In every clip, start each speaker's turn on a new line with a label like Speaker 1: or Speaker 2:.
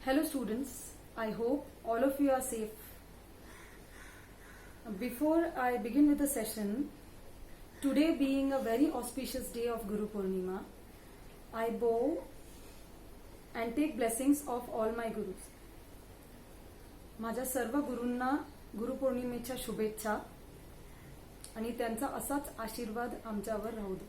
Speaker 1: Hello students, I hope all of you are safe. Before I begin with the session, today being a very auspicious day of Guru Purnima, I bow and take blessings of all my gurus. माझ्या सर्व गुरूंना गुरुपौर्णिमेच्या शुभेच्छा आणि त्यांचा असाच आशीर्वाद आमच्यावर राहू दे.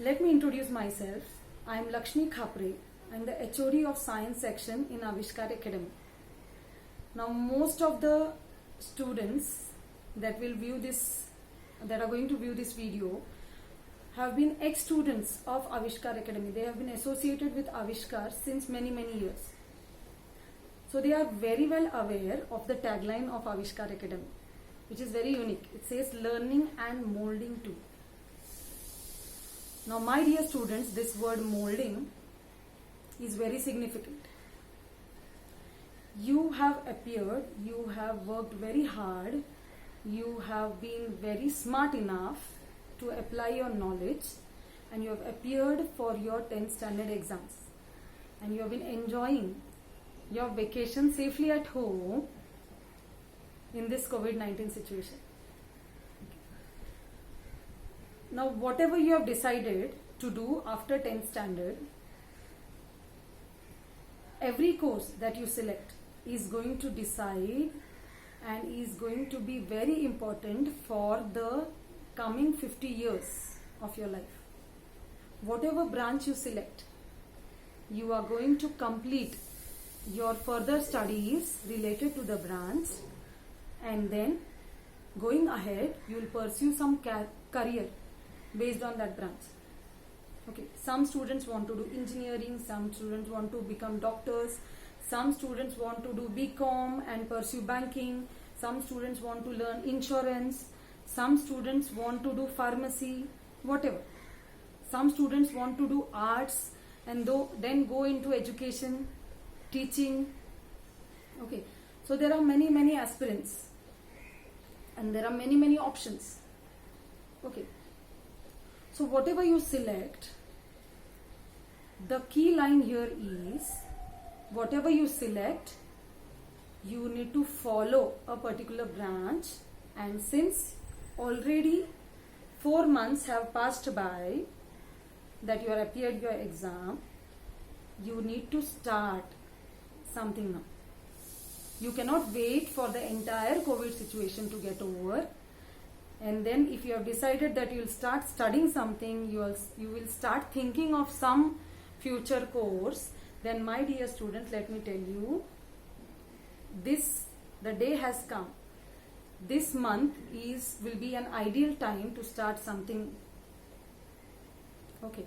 Speaker 1: Let me introduce myself. I am Lakshmi Khapre. I am the HOD of Science section in Avishkar Academy. Now most of the students that are going to view this video have been ex-students of Avishkar Academy. They have been associated with Avishkar since many years. So they are very well aware of the tagline of Avishkar Academy, which is very unique. It says learning and molding too. Now my dear students, this word molding is very significant. You have appeared, you have worked very hard, you have been very smart enough to apply your knowledge, and you have appeared for your 10th standard exams, and you have been enjoying your vacation safely at home in this COVID-19 situation. Now whatever you have decided to do after 10th standard, every course that you select is going to decide and is going to be very important for the coming 50 years of your life. Whatever branch you select, you are going to complete your further studies related to the branch, and then going ahead you will pursue some career based on that branch. Okay, some students want to do engineering, some students want to become doctors, some students want to do BCom and pursue banking, some students want to learn insurance, some students want to do pharmacy, whatever. Some students want to do arts and then go into education, teaching. Okay, so there are many aspirants and there are many options. Okay, so whatever you select, the key line here is whatever you select, you need to follow a particular branch, and since already 4 months have passed by that you have appeared your exam, you need to start something now. You cannot wait for the entire COVID situation to get over, and then if you have decided that you will start studying something, you will start thinking of some future course, then my dear students, let me tell you, the day has come. This month will be an ideal time to start something. Okay,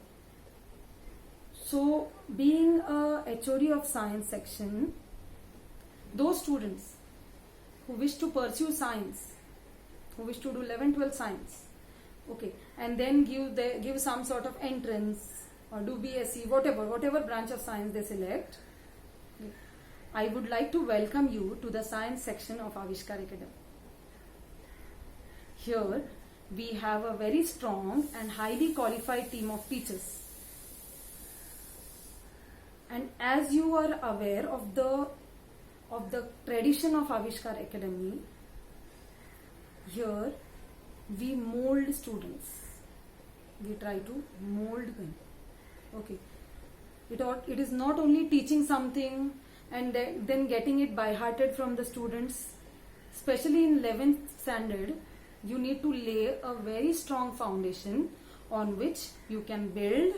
Speaker 1: so being a HOD of Science section, those students who wish to pursue science, who wish to do 11th-12th science, okay, and then give some sort of entrance or do BSc, whatever branch of science they select, I would like to welcome you to the science section of Avishkar Academy. Here we have a very strong and highly qualified team of teachers. And as you are aware of the tradition of Avishkar Academy, here we mold students. We try to mold them. Okay. It is not only teaching something and then getting it by hearted from the students. Especially in 11th standard, you need to lay a very strong foundation on which you can build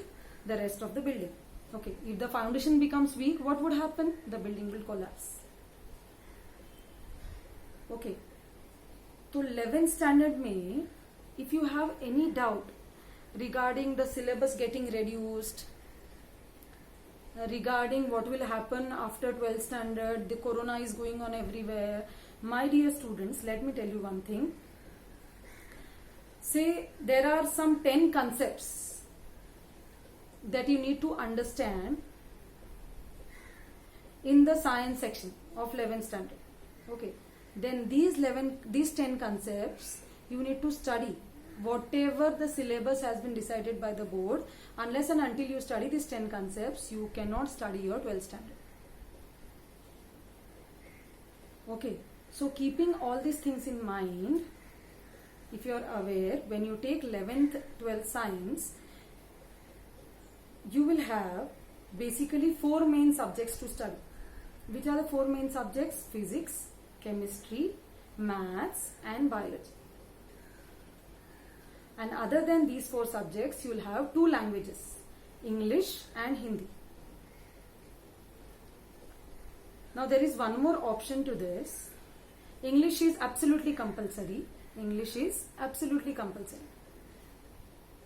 Speaker 1: the rest of the building. Okay. If the foundation becomes weak, what would happen? The building will collapse. Okay. So 11th standard mein, if you have any doubt regarding the syllabus getting reduced, regarding what will happen after 12th standard, the corona is going on everywhere, my dear students, let me tell you one thing. Say there are some 10 concepts that you need to understand in the science section of 11th standard. Okay, then these 10 concepts you need to study whatever the syllabus has been decided by the board, unless and until you study these 10 concepts, you cannot study your 12th standard. Okay, so keeping all these things in mind, if you are aware, when you take 11th, 12th science, you will have basically 4 main subjects to study. Which are the 4 main subjects? Physics, chemistry, maths and biology. And other than these 4 subjects, you will have 2 languages, English and Hindi. Now there is one more option to this. English is absolutely compulsory. English is absolutely compulsory.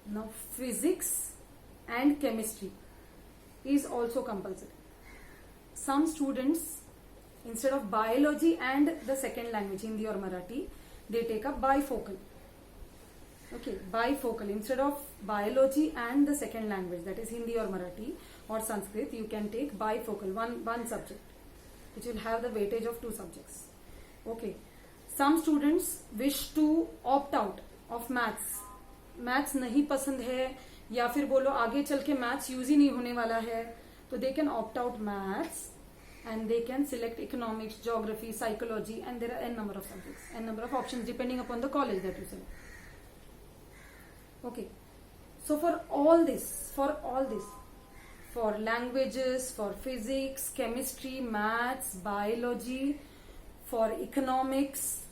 Speaker 1: Now physics and chemistry is also compulsory. Some students, instead of biology and the second language, Hindi or Marathi, they take up bifocal. Okay, bifocal. Instead of biology and the second language, that is Hindi or Marathi or Sanskrit, you can take bifocal, one subject, which will have the weightage of 2 subjects. Okay. Some students wish to opt out of maths. Maths नहीं पसंद है या फिर बोलो आगे चल के maths use ही नहीं होने वाला है, तो they can opt out maths and they can select economics, geography, psychology, and there are n number of subjects, n number of options depending upon the college that you select. Okay, so for all this, for languages, for physics, chemistry, maths, biology, for economics,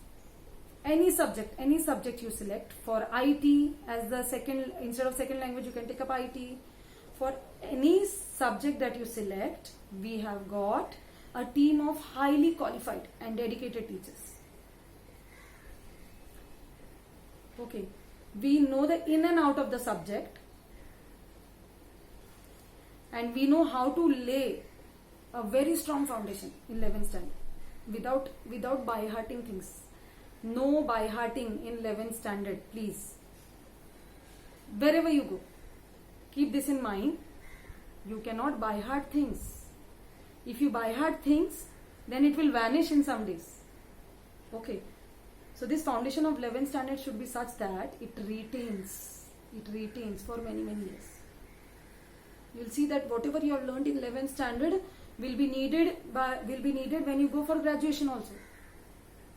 Speaker 1: any subject you select. For IT as the second, instead of second language, you can take up IT. For any subject that you select, we have got a team of highly qualified and dedicated teachers. Okay, we know the in and out of the subject, and we know how to lay a very strong foundation in 11th standard without by-hearting things. No by-hearting in 11th standard, please. Wherever you go, keep this in mind. You cannot by-heart things. If you by-heart things, then it will vanish in some days. Okay. So this foundation of 11th standard should be such that it retains for many years. You'll see that whatever you have learned in 11th standard will be needed when you go for graduation also.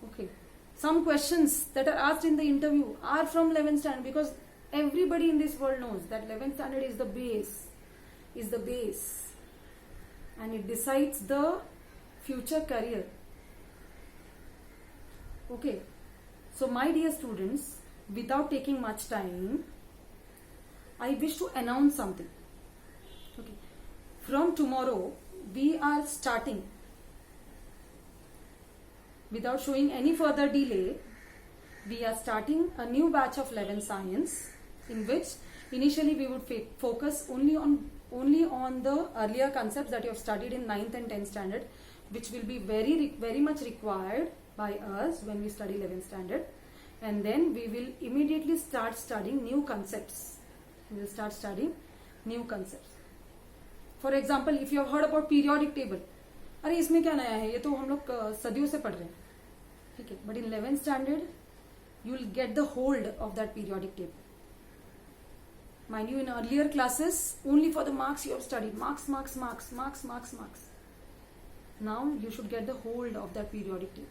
Speaker 1: Okay. Some questions that are asked in the interview are from 11th standard, because everybody in this world knows that 11th standard is the base, and it decides the future career. Okay. So my dear students, without taking much time, I wish to announce something. Okay. From tomorrow, we are starting, without showing any further delay, we are starting a new batch of 11th science, in which initially we would focus only on the earlier concepts that you have studied in 9th and 10th standard, which will be very much required by us when we study 11th standard. And then we will immediately start studying new concepts. For example, if you have heard about periodic table, अरे इसमें क्या नया है, ये तो हम लोग सदियों से पढ़ रहे हैं, ठीक है. But in 11th standard, you will get the hold of that periodic table. Mind you, in earlier classes, only for the marks you have studied, marks. Now you should get the hold of that periodic table.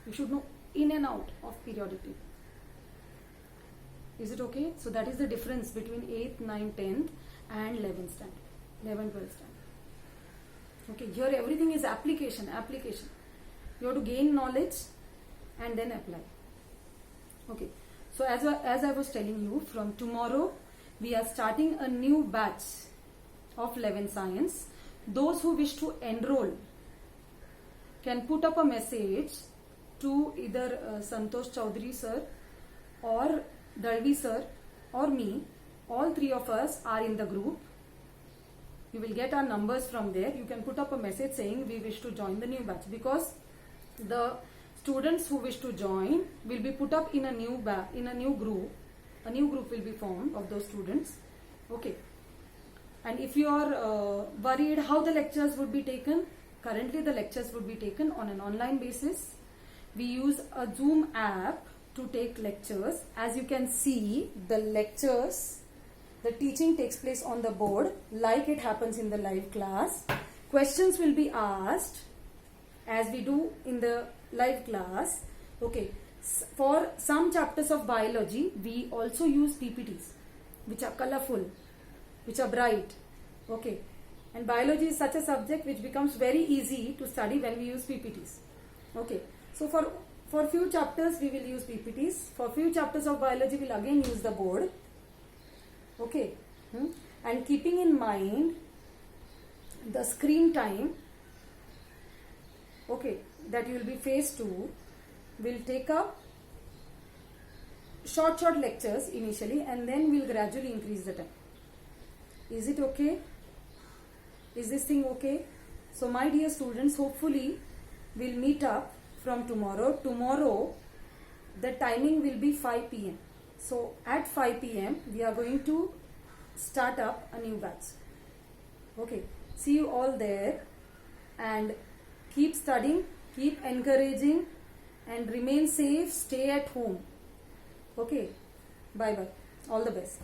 Speaker 1: You should know in and out of periodic table. Is it okay? So that is the difference between 8th, 9th, 10th and 11th standard, 11th, 12th standard. Okay, here everything is application. You have to gain knowledge and then apply. Okay, so as I was telling you, from tomorrow we are starting a new batch of 11th science. Those who wish to enroll can put up a message to either Santosh Chaudhary sir or Dalvi sir or me. All 3 of us are in the group. You will get our numbers from there. You can put up a message saying we wish to join the new batch, because the students who wish to join will be put up in a new group. A new group will be formed of those students. Okay. And if you are worried how the lectures would be taken, currently the lectures would be taken on an online basis. We use a Zoom app to take lectures. As you can see, the lectures, the teaching takes place on the board like it happens in the live class. Questions will be asked as we do in the live class. Okay, for some chapters of biology, we also use PPTs, which are colorful, which are bright. Okay, and biology is such a subject which becomes very easy to study when we use PPTs. Okay, so for few chapters we will use PPTs. For few chapters of biology we'll again use the board. Okay, and keeping in mind the screen time, okay, that you will be faced to, we'll take up short lectures initially and then we'll gradually increase the time. Is it okay? Is this thing okay? So my dear students, hopefully we'll meet up from tomorrow. Tomorrow the timing will be 5 p.m. So at 5 p.m. we are going to start up a new batch. Okay, see you all there, and keep studying, keep encouraging, and remain safe, stay at home. Okay, bye bye, all the best.